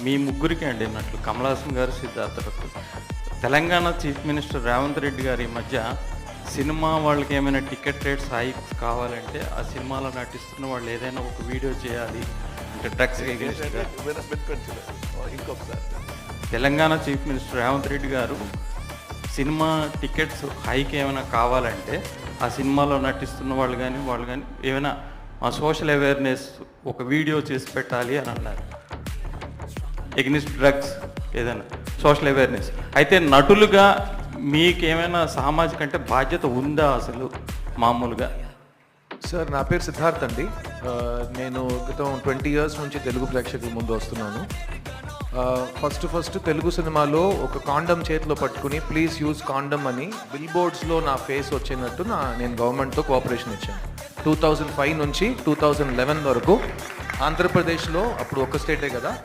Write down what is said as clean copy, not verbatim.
మీ ముగ్గురికి అండి అన్నట్లు కమల్ హాసన్ గారు, సిద్ధార్థ రథ్. తెలంగాణ చీఫ్ మినిస్టర్ రేవంత్ రెడ్డి గారు ఈ మధ్య సినిమా వాళ్ళకి ఏమైనా టికెట్ రేట్స్ హైక్స్ కావాలంటే ఆ సినిమాలో నటిస్తున్న వాళ్ళు ఏదైనా ఒక వీడియో చేయాలి అంటే డ్రగ్స్ ఇంకొకసారి తెలంగాణ చీఫ్ మినిస్టర్ రేవంత్ రెడ్డి గారు సినిమా టికెట్స్ హైక్ ఏమైనా కావాలంటే ఆ సినిమాలో నటిస్తున్న వాళ్ళు కానీ ఏమైనా సోషల్ అవేర్నెస్ ఒక వీడియో చేసి పెట్టాలి అని అన్నారు. ఎగ్నిస్ట్ డ్రగ్స్ ఏదైనా సోషల్ అవేర్నెస్. అయితే నటులుగా మీకేమైనా సామాజిక అంటే బాధ్యత ఉందా అసలు మామూలుగా? సార్, నా పేరు సిద్ధార్థ్ అండి. నేను గతం 20 years నుంచి తెలుగు ప్రేక్షకుల ముందు వస్తున్నాను. ఫస్ట్ తెలుగు సినిమాలో ఒక కాండమ్ చేతిలో పట్టుకుని ప్లీజ్ యూజ్ కాండమ్ అని బిల్ బోర్డ్స్లో నా ఫేస్ వచ్చినట్టు నేను గవర్నమెంట్తో కోఆపరేషన్ ఇచ్చాను. 2005 నుంచి 2011 వరకు ఆంధ్రప్రదేశ్లో, అప్పుడు ఒక స్టేటే కదా,